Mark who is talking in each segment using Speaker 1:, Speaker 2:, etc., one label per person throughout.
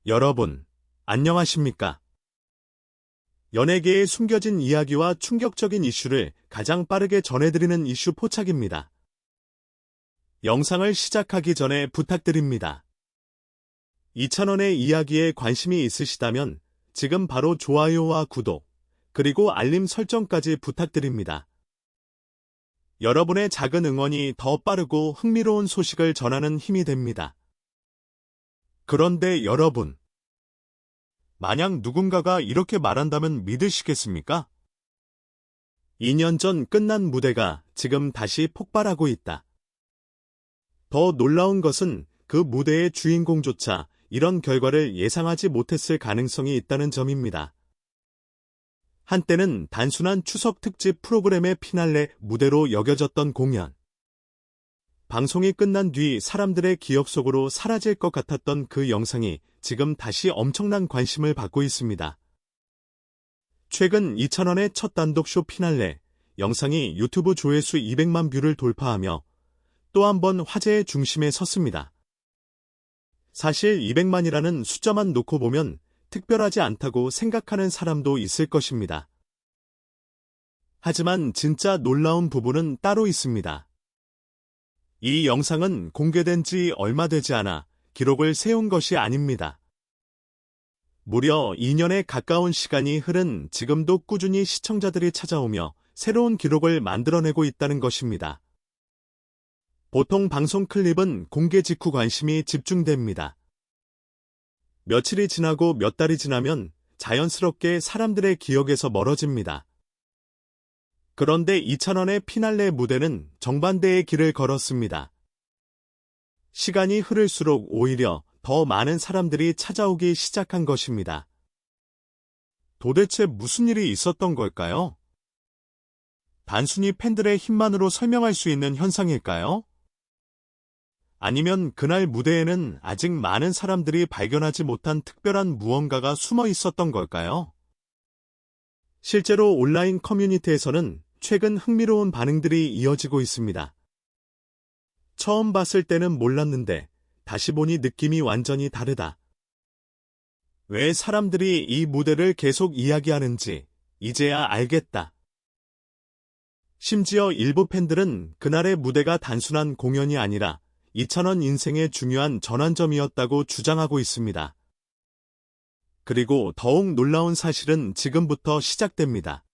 Speaker 1: 여러분, 안녕하십니까? 연예계의 숨겨진 이야기와 충격적인 이슈를 가장 빠르게 전해드리는 이슈 포착입니다. 영상을 시작하기 전에 부탁드립니다. 2,000원의 이야기에 관심이 있으시다면 지금 바로 좋아요와 구독, 그리고 알림 설정까지 부탁드립니다. 여러분의 작은 응원이 더 빠르고 흥미로운 소식을 전하는 힘이 됩니다. 그런데 여러분, 만약 누군가가 이렇게 말한다면 믿으시겠습니까? 2년 전 끝난 무대가 지금 다시 폭발하고 있다. 더 놀라운 것은 그 무대의 주인공조차 이런 결과를 예상하지 못했을 가능성이 있다는 점입니다. 한때는 단순한 추석 특집 프로그램의 피날레 무대로 여겨졌던 공연. 방송이 끝난 뒤 사람들의 기억 속으로 사라질 것 같았던 그 영상이 지금 다시 엄청난 관심을 받고 있습니다. 최근 2,000원의 첫 단독쇼 피날레 영상이 유튜브 조회수 200만 뷰를 돌파하며 또 한 번 화제의 중심에 섰습니다. 사실 200만이라는 숫자만 놓고 보면 특별하지 않다고 생각하는 사람도 있을 것입니다. 하지만 진짜 놀라운 부분은 따로 있습니다. 이 영상은 공개된 지 얼마 되지 않아 기록을 세운 것이 아닙니다. 무려 2년에 가까운 시간이 흐른 지금도 꾸준히 시청자들이 찾아오며 새로운 기록을 만들어내고 있다는 것입니다. 보통 방송 클립은 공개 직후 관심이 집중됩니다. 며칠이 지나고 몇 달이 지나면 자연스럽게 사람들의 기억에서 멀어집니다. 그런데 2,000원의 피날레 무대는 정반대의 길을 걸었습니다. 시간이 흐를수록 오히려 더 많은 사람들이 찾아오기 시작한 것입니다. 도대체 무슨 일이 있었던 걸까요? 단순히 팬들의 힘만으로 설명할 수 있는 현상일까요? 아니면 그날 무대에는 아직 많은 사람들이 발견하지 못한 특별한 무언가가 숨어 있었던 걸까요? 실제로 온라인 커뮤니티에서는 최근 흥미로운 반응들이 이어지고 있습니다. 처음 봤을 때는 몰랐는데 다시 보니 느낌이 완전히 다르다. 왜 사람들이 이 무대를 계속 이야기하는지 이제야 알겠다. 심지어 일부 팬들은 그날의 무대가 단순한 공연이 아니라 2,000원 인생의 중요한 전환점이었다고 주장하고 있습니다. 그리고 더욱 놀라운 사실은 지금부터 시작됩니다.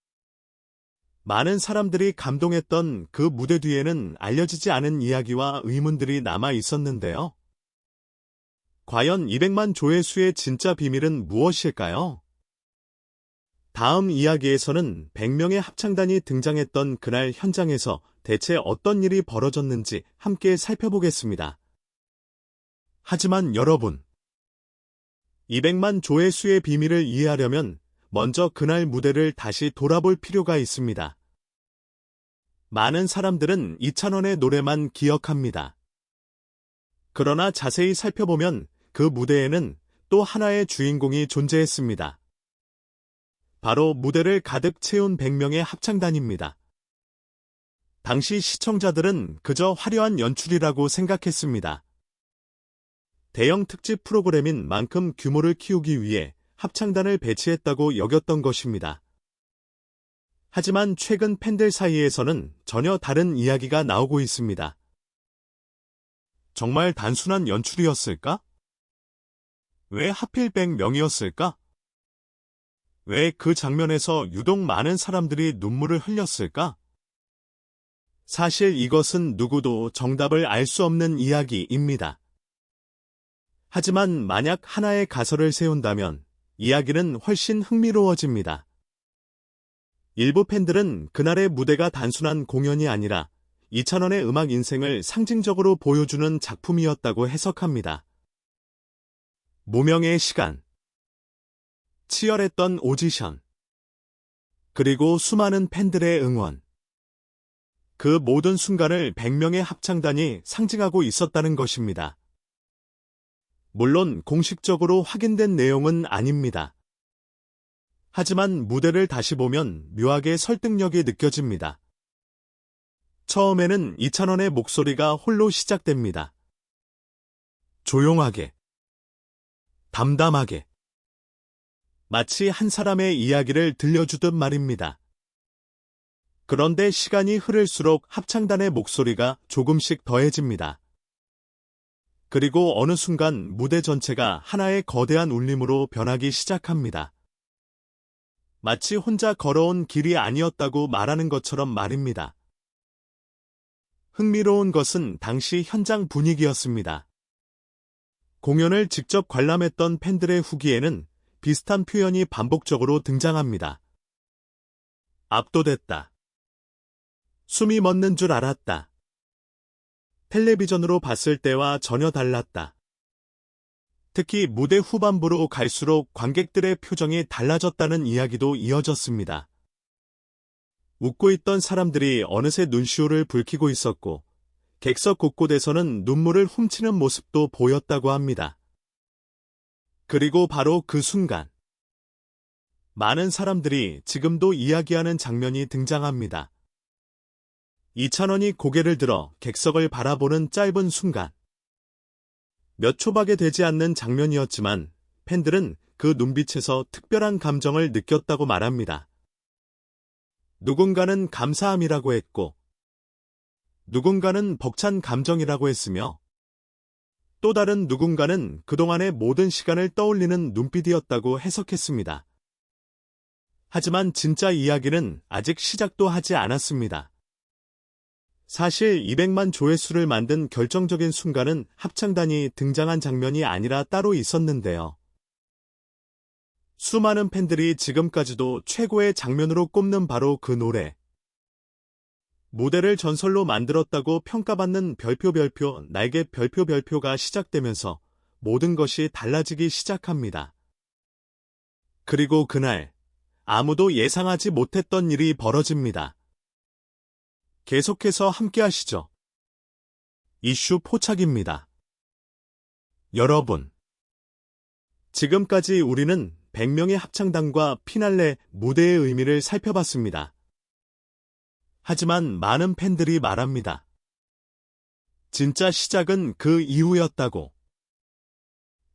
Speaker 1: 많은 사람들이 감동했던 그 무대 뒤에는 알려지지 않은 이야기와 의문들이 남아 있었는데요. 과연 200만 조회수의 진짜 비밀은 무엇일까요? 다음 이야기에서는 100명의 합창단이 등장했던 그날 현장에서 대체 어떤 일이 벌어졌는지 함께 살펴보겠습니다. 하지만 여러분, 200만 조회수의 비밀을 이해하려면 먼저 그날 무대를 다시 돌아볼 필요가 있습니다. 많은 사람들은 2,000원의 노래만 기억합니다. 그러나 자세히 살펴보면 그 무대에는 또 하나의 주인공이 존재했습니다. 바로 무대를 가득 채운 100명의 합창단입니다. 당시 시청자들은 그저 화려한 연출이라고 생각했습니다. 대형 특집 프로그램인 만큼 규모를 키우기 위해 합창단을 배치했다고 여겼던 것입니다. 하지만 최근 팬들 사이에서는 전혀 다른 이야기가 나오고 있습니다. 정말 단순한 연출이었을까? 왜 하필 100명이었을까? 왜 그 장면에서 유독 많은 사람들이 눈물을 흘렸을까? 사실 이것은 누구도 정답을 알 수 없는 이야기입니다. 하지만 만약 하나의 가설을 세운다면 이야기는 훨씬 흥미로워집니다. 일부 팬들은 그날의 무대가 단순한 공연이 아니라 2,000원의 음악 인생을 상징적으로 보여주는 작품이었다고 해석합니다. 무명의 시간, 치열했던 오디션, 그리고 수많은 팬들의 응원. 그 모든 순간을 100명의 합창단이 상징하고 있었다는 것입니다. 물론 공식적으로 확인된 내용은 아닙니다. 하지만 무대를 다시 보면 묘하게 설득력이 느껴집니다. 처음에는 2,000원의 목소리가 홀로 시작됩니다. 조용하게. 담담하게. 마치 한 사람의 이야기를 들려주듯 말입니다. 그런데 시간이 흐를수록 합창단의 목소리가 조금씩 더해집니다. 그리고 어느 순간 무대 전체가 하나의 거대한 울림으로 변하기 시작합니다. 마치 혼자 걸어온 길이 아니었다고 말하는 것처럼 말입니다. 흥미로운 것은 당시 현장 분위기였습니다. 공연을 직접 관람했던 팬들의 후기에는 비슷한 표현이 반복적으로 등장합니다. 압도됐다. 숨이 멎는 줄 알았다. 텔레비전으로 봤을 때와 전혀 달랐다. 특히 무대 후반부로 갈수록 관객들의 표정이 달라졌다는 이야기도 이어졌습니다. 웃고 있던 사람들이 어느새 눈시울을 붉히고 있었고, 객석 곳곳에서는 눈물을 훔치는 모습도 보였다고 합니다. 그리고 바로 그 순간, 많은 사람들이 지금도 이야기하는 장면이 등장합니다. 이찬원이 고개를 들어 객석을 바라보는 짧은 순간. 몇 초밖에 되지 않는 장면이었지만 팬들은 그 눈빛에서 특별한 감정을 느꼈다고 말합니다. 누군가는 감사함이라고 했고, 누군가는 벅찬 감정이라고 했으며, 또 다른 누군가는 그동안의 모든 시간을 떠올리는 눈빛이었다고 해석했습니다. 하지만 진짜 이야기는 아직 시작도 하지 않았습니다. 사실 200만 조회수를 만든 결정적인 순간은 합창단이 등장한 장면이 아니라 따로 있었는데요. 수많은 팬들이 지금까지도 최고의 장면으로 꼽는 바로 그 노래. 무대를 전설로 만들었다고 평가받는 별표 날개 별표가 시작되면서 모든 것이 달라지기 시작합니다. 그리고 그날 아무도 예상하지 못했던 일이 벌어집니다. 계속해서 함께 하시죠. 이슈 포착입니다. 여러분, 지금까지 우리는 100명의 합창단과 피날레 무대의 의미를 살펴봤습니다. 하지만 많은 팬들이 말합니다. 진짜 시작은 그 이후였다고.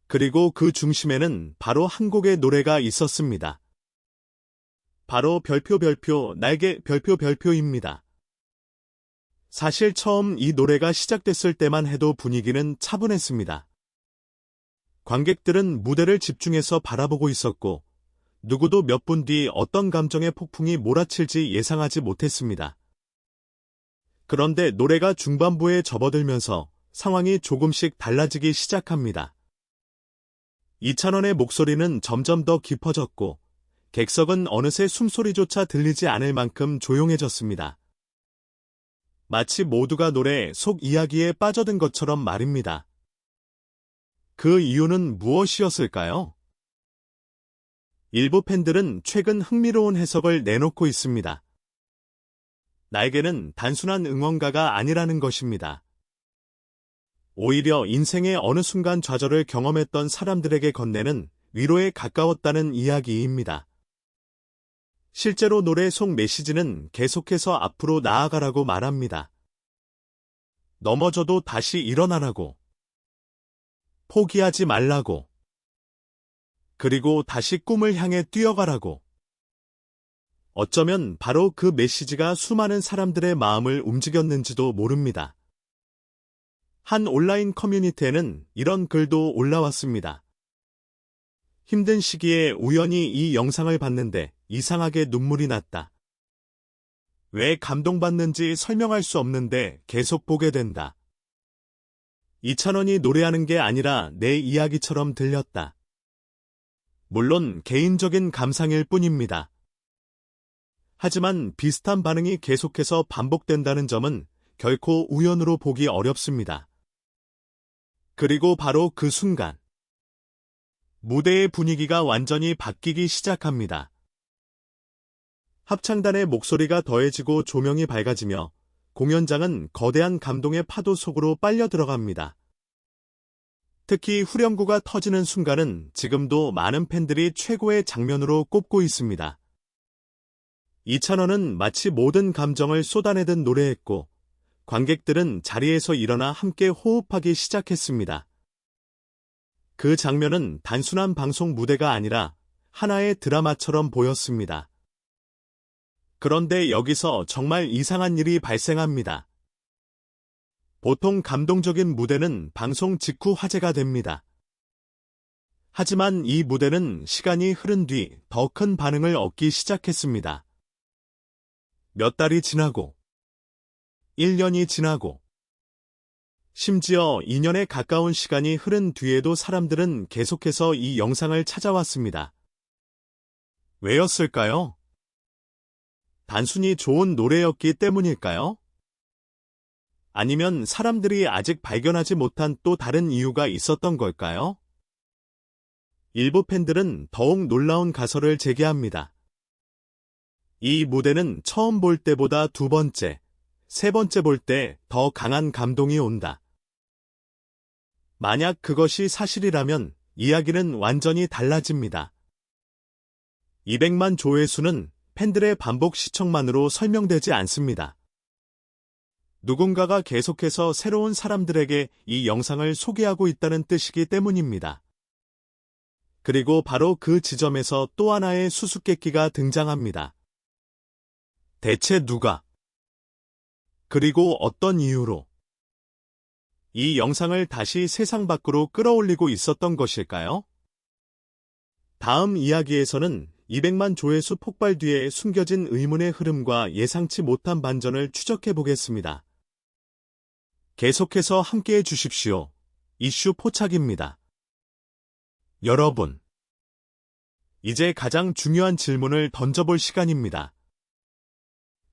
Speaker 1: 그리고 그 중심에는 바로 한 곡의 노래가 있었습니다. 바로 별표 날개 별표입니다. 사실 처음 이 노래가 시작됐을 때만 해도 분위기는 차분했습니다. 관객들은 무대를 집중해서 바라보고 있었고, 누구도 몇 분 뒤 어떤 감정의 폭풍이 몰아칠지 예상하지 못했습니다. 그런데 노래가 중반부에 접어들면서 상황이 조금씩 달라지기 시작합니다. 이찬원의 목소리는 점점 더 깊어졌고, 객석은 어느새 숨소리조차 들리지 않을 만큼 조용해졌습니다. 마치 모두가 노래 속 이야기에 빠져든 것처럼 말입니다. 그 이유는 무엇이었을까요? 일부 팬들은 최근 흥미로운 해석을 내놓고 있습니다. 날개는 단순한 응원가가 아니라는 것입니다. 오히려 인생의 어느 순간 좌절을 경험했던 사람들에게 건네는 위로에 가까웠다는 이야기입니다. 실제로 노래 속 메시지는 계속해서 앞으로 나아가라고 말합니다. 넘어져도 다시 일어나라고. 포기하지 말라고. 그리고 다시 꿈을 향해 뛰어가라고. 어쩌면 바로 그 메시지가 수많은 사람들의 마음을 움직였는지도 모릅니다. 한 온라인 커뮤니티에는 이런 글도 올라왔습니다. 힘든 시기에 우연히 이 영상을 봤는데 이상하게 눈물이 났다. 왜 감동받는지 설명할 수 없는데 계속 보게 된다. 이찬원이 노래하는 게 아니라 내 이야기처럼 들렸다. 물론 개인적인 감상일 뿐입니다. 하지만 비슷한 반응이 계속해서 반복된다는 점은 결코 우연으로 보기 어렵습니다. 그리고 바로 그 순간, 무대의 분위기가 완전히 바뀌기 시작합니다. 합창단의 목소리가 더해지고 조명이 밝아지며 공연장은 거대한 감동의 파도 속으로 빨려 들어갑니다. 특히 후렴구가 터지는 순간은 지금도 많은 팬들이 최고의 장면으로 꼽고 있습니다. 이찬원은 마치 모든 감정을 쏟아내듯 노래했고, 관객들은 자리에서 일어나 함께 호흡하기 시작했습니다. 그 장면은 단순한 방송 무대가 아니라 하나의 드라마처럼 보였습니다. 그런데 여기서 정말 이상한 일이 발생합니다. 보통 감동적인 무대는 방송 직후 화제가 됩니다. 하지만 이 무대는 시간이 흐른 뒤 더 큰 반응을 얻기 시작했습니다. 몇 달이 지나고, 1년이 지나고, 심지어 2년에 가까운 시간이 흐른 뒤에도 사람들은 계속해서 이 영상을 찾아왔습니다. 왜였을까요? 단순히 좋은 노래였기 때문일까요? 아니면 사람들이 아직 발견하지 못한 또 다른 이유가 있었던 걸까요? 일부 팬들은 더욱 놀라운 가설을 제기합니다. 이 무대는 처음 볼 때보다 두 번째, 세 번째 볼 때 더 강한 감동이 온다. 만약 그것이 사실이라면 이야기는 완전히 달라집니다. 200만 조회수는 팬들의 반복 시청만으로 설명되지 않습니다. 누군가가 계속해서 새로운 사람들에게 이 영상을 소개하고 있다는 뜻이기 때문입니다. 그리고 바로 그 지점에서 또 하나의 수수께끼가 등장합니다. 대체 누가? 그리고 어떤 이유로? 이 영상을 다시 세상 밖으로 끌어올리고 있었던 것일까요? 다음 이야기에서는 200만 조회수 폭발 뒤에 숨겨진 의문의 흐름과 예상치 못한 반전을 추적해 보겠습니다. 계속해서 함께해 주십시오. 이슈 포착입니다. 여러분, 이제 가장 중요한 질문을 던져볼 시간입니다.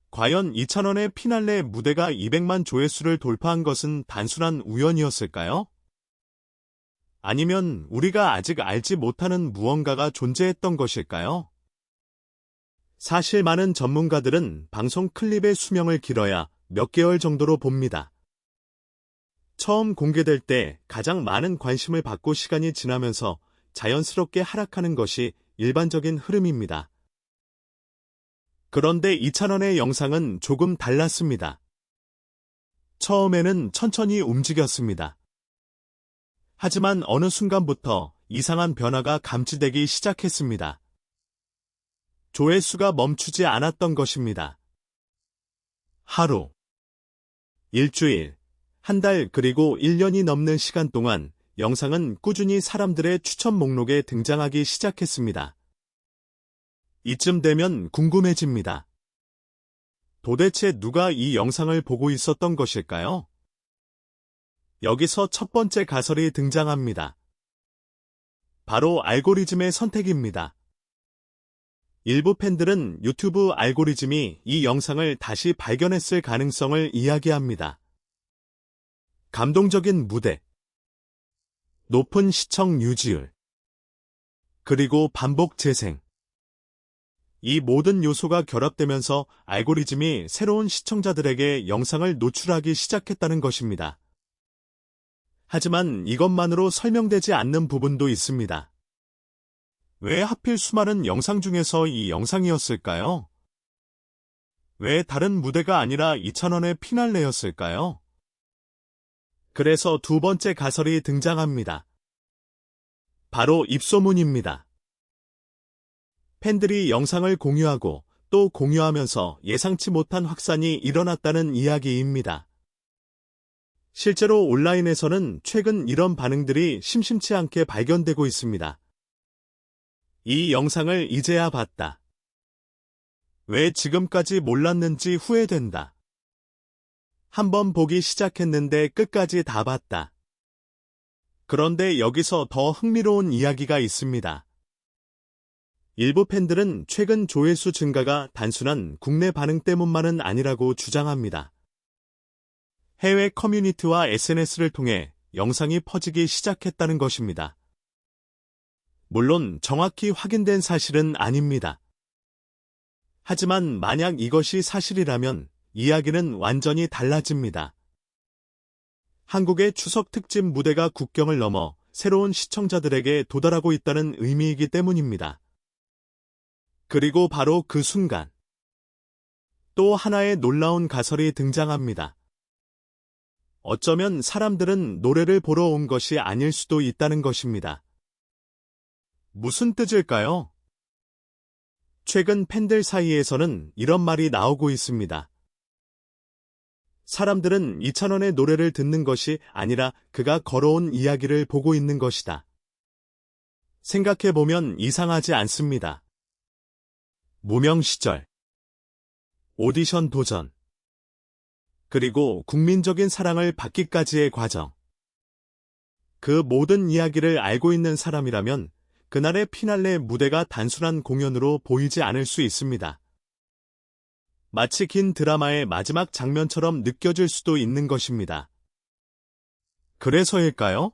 Speaker 1: 과연 이찬원의 피날레 무대가 200만 조회수를 돌파한 것은 단순한 우연이었을까요? 아니면 우리가 아직 알지 못하는 무언가가 존재했던 것일까요? 사실 많은 전문가들은 방송 클립의 수명을 길어야 몇 개월 정도로 봅니다. 처음 공개될 때 가장 많은 관심을 받고 시간이 지나면서 자연스럽게 하락하는 것이 일반적인 흐름입니다. 그런데 이찬원의 영상은 조금 달랐습니다. 처음에는 천천히 움직였습니다. 하지만 어느 순간부터 이상한 변화가 감지되기 시작했습니다. 조회수가 멈추지 않았던 것입니다. 하루, 일주일, 한 달 그리고 1년이 넘는 시간 동안 영상은 꾸준히 사람들의 추천 목록에 등장하기 시작했습니다. 이쯤 되면 궁금해집니다. 도대체 누가 이 영상을 보고 있었던 것일까요? 여기서 첫 번째 가설이 등장합니다. 바로 알고리즘의 선택입니다. 일부 팬들은 유튜브 알고리즘이 이 영상을 다시 발견했을 가능성을 이야기합니다. 감동적인 무대, 높은 시청 유지율, 그리고 반복 재생. 이 모든 요소가 결합되면서 알고리즘이 새로운 시청자들에게 영상을 노출하기 시작했다는 것입니다. 하지만 이것만으로 설명되지 않는 부분도 있습니다. 왜 하필 수많은 영상 중에서 이 영상이었을까요? 왜 다른 무대가 아니라 이찬원의 피날레였을까요? 그래서 두 번째 가설이 등장합니다. 바로 입소문입니다. 팬들이 영상을 공유하고 또 공유하면서 예상치 못한 확산이 일어났다는 이야기입니다. 실제로 온라인에서는 최근 이런 반응들이 심심치 않게 발견되고 있습니다. 이 영상을 이제야 봤다. 왜 지금까지 몰랐는지 후회된다. 한번 보기 시작했는데 끝까지 다 봤다. 그런데 여기서 더 흥미로운 이야기가 있습니다. 일부 팬들은 최근 조회수 증가가 단순한 국내 반응 때문만은 아니라고 주장합니다. 해외 커뮤니티와 SNS를 통해 영상이 퍼지기 시작했다는 것입니다. 물론 정확히 확인된 사실은 아닙니다. 하지만 만약 이것이 사실이라면 이야기는 완전히 달라집니다. 한국의 추석 특집 무대가 국경을 넘어 새로운 시청자들에게 도달하고 있다는 의미이기 때문입니다. 그리고 바로 그 순간 또 하나의 놀라운 가설이 등장합니다. 어쩌면 사람들은 노래를 보러 온 것이 아닐 수도 있다는 것입니다. 무슨 뜻일까요? 최근 팬들 사이에서는 이런 말이 나오고 있습니다. 사람들은 이찬원의 노래를 듣는 것이 아니라 그가 걸어온 이야기를 보고 있는 것이다. 생각해보면 이상하지 않습니다. 무명 시절, 오디션 도전, 그리고 국민적인 사랑을 받기까지의 과정. 그 모든 이야기를 알고 있는 사람이라면 그날의 피날레 무대가 단순한 공연으로 보이지 않을 수 있습니다. 마치 긴 드라마의 마지막 장면처럼 느껴질 수도 있는 것입니다. 그래서일까요?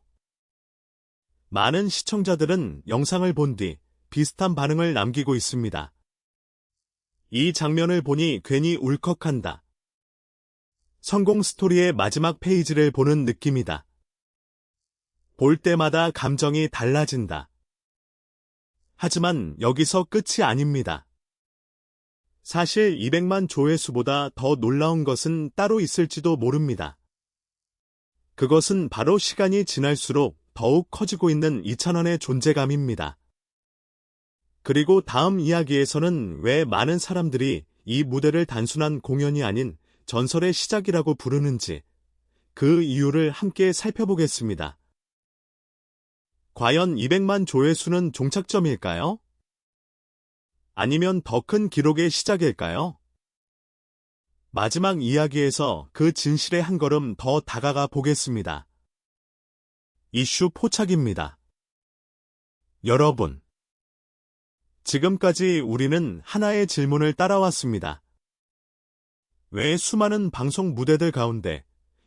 Speaker 1: 많은 시청자들은 영상을 본 뒤 비슷한 반응을 남기고 있습니다. 이 장면을 보니 괜히 울컥한다. 성공 스토리의 마지막 페이지를 보는 느낌이다. 볼 때마다 감정이 달라진다. 하지만 여기서 끝이 아닙니다. 사실 200만 조회수보다 더 놀라운 것은 따로 있을지도 모릅니다. 그것은 바로 시간이 지날수록 더욱 커지고 있는 이찬원의 존재감입니다. 그리고 다음 이야기에서는 왜 많은 사람들이 이 무대를 단순한 공연이 아닌 전설의 시작이라고 부르는지 그 이유를 함께 살펴보겠습니다. 과연 200만 조회수는 종착점일까요? 아니면 더 큰 기록의 시작일까요? 마지막 이야기에서 그 진실에 한 걸음 더 다가가 보겠습니다. 이슈 포착입니다. 여러분, 지금까지 우리는 하나의 질문을 따라왔습니다. 왜 수많은 방송 무대들 가운데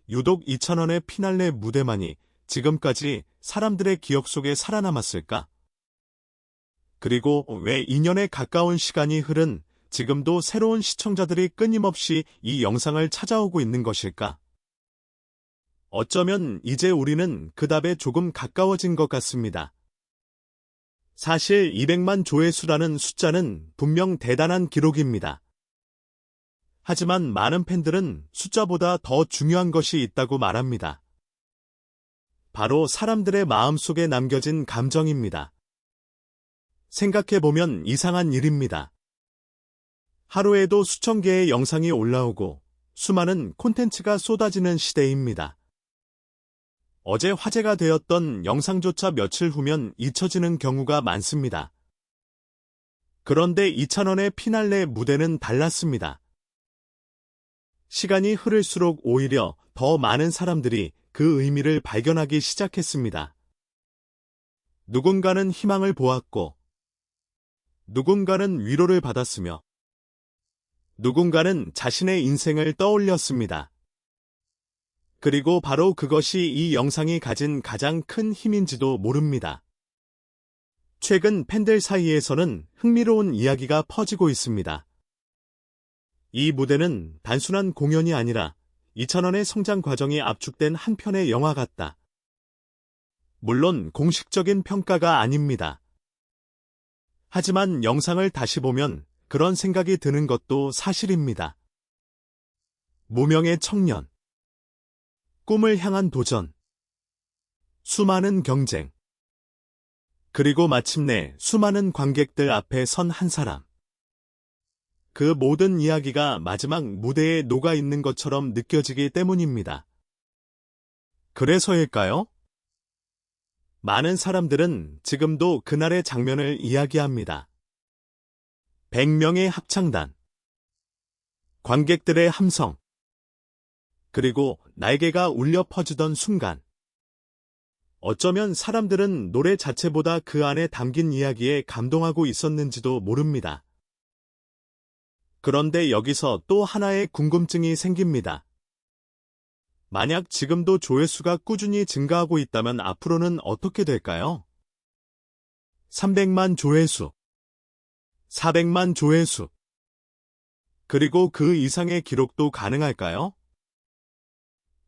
Speaker 1: 유독 이찬원의 피날레 무대만이 지금까지 사람들의 기억 속에 살아남았을까? 그리고 왜 2년에 가까운 시간이 흐른 지금도 새로운 시청자들이 끊임없이 이 영상을 찾아오고 있는 것일까? 어쩌면 이제 우리는 그 답에 조금 가까워진 것 같습니다. 사실 200만 조회수라는 숫자는 분명 대단한 기록입니다. 하지만 많은 팬들은 숫자보다 더 중요한 것이 있다고 말합니다. 바로 사람들의 마음속에 남겨진 감정입니다. 생각해보면 이상한 일입니다. 하루에도 수천 개의 영상이 올라오고 수많은 콘텐츠가 쏟아지는 시대입니다. 어제 화제가 되었던 영상조차 며칠 후면 잊혀지는 경우가 많습니다. 그런데 이찬원의 피날레 무대는 달랐습니다. 시간이 흐를수록 오히려 더 많은 사람들이 그 의미를 발견하기 시작했습니다. 누군가는 희망을 보았고, 누군가는 위로를 받았으며, 누군가는 자신의 인생을 떠올렸습니다. 그리고 바로 그것이 이 영상이 가진 가장 큰 힘인지도 모릅니다. 최근 팬들 사이에서는 흥미로운 이야기가 퍼지고 있습니다. 이 무대는 단순한 공연이 아니라 이찬원의 성장 과정이 압축된 한 편의 영화 같다. 물론 공식적인 평가가 아닙니다. 하지만 영상을 다시 보면 그런 생각이 드는 것도 사실입니다. 무명의 청년, 꿈을 향한 도전, 수많은 경쟁, 그리고 마침내 수많은 관객들 앞에 선 한 사람. 그 모든 이야기가 마지막 무대에 녹아있는 것처럼 느껴지기 때문입니다. 그래서일까요? 많은 사람들은 지금도 그날의 장면을 이야기합니다. 100명의 합창단, 관객들의 함성, 그리고 날개가 울려 퍼지던 순간. 어쩌면 사람들은 노래 자체보다 그 안에 담긴 이야기에 감동하고 있었는지도 모릅니다. 그런데 여기서 또 하나의 궁금증이 생깁니다. 만약 지금도 조회수가 꾸준히 증가하고 있다면 앞으로는 어떻게 될까요? 300만 조회수, 400만 조회수, 그리고 그 이상의 기록도 가능할까요?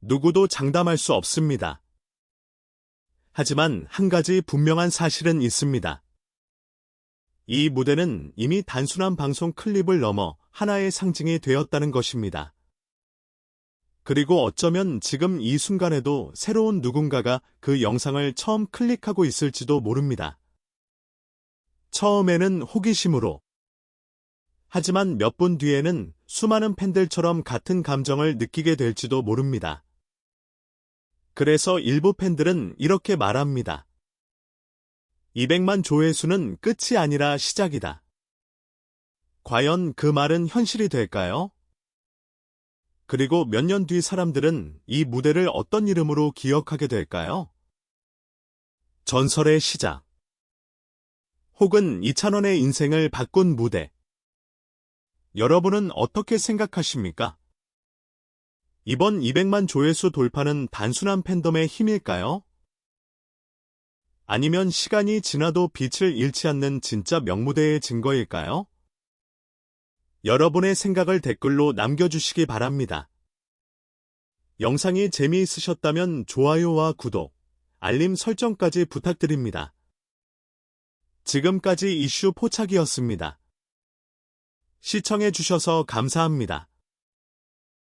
Speaker 1: 누구도 장담할 수 없습니다. 하지만 한 가지 분명한 사실은 있습니다. 이 무대는 이미 단순한 방송 클립을 넘어 하나의 상징이 되었다는 것입니다. 그리고 어쩌면 지금 이 순간에도 새로운 누군가가 그 영상을 처음 클릭하고 있을지도 모릅니다. 처음에는 호기심으로. 하지만 몇 분 뒤에는 수많은 팬들처럼 같은 감정을 느끼게 될지도 모릅니다. 그래서 일부 팬들은 이렇게 말합니다. 200만 조회수는 끝이 아니라 시작이다. 과연 그 말은 현실이 될까요? 그리고 몇 년 뒤 사람들은 이 무대를 어떤 이름으로 기억하게 될까요? 전설의 시작. 혹은 이찬원의 인생을 바꾼 무대. 여러분은 어떻게 생각하십니까? 이번 200만 조회수 돌파는 단순한 팬덤의 힘일까요? 아니면 시간이 지나도 빛을 잃지 않는 진짜 명무대의 증거일까요? 여러분의 생각을 댓글로 남겨주시기 바랍니다. 영상이 재미있으셨다면 좋아요와 구독, 알림 설정까지 부탁드립니다. 지금까지 이슈 포착이었습니다. 시청해주셔서 감사합니다.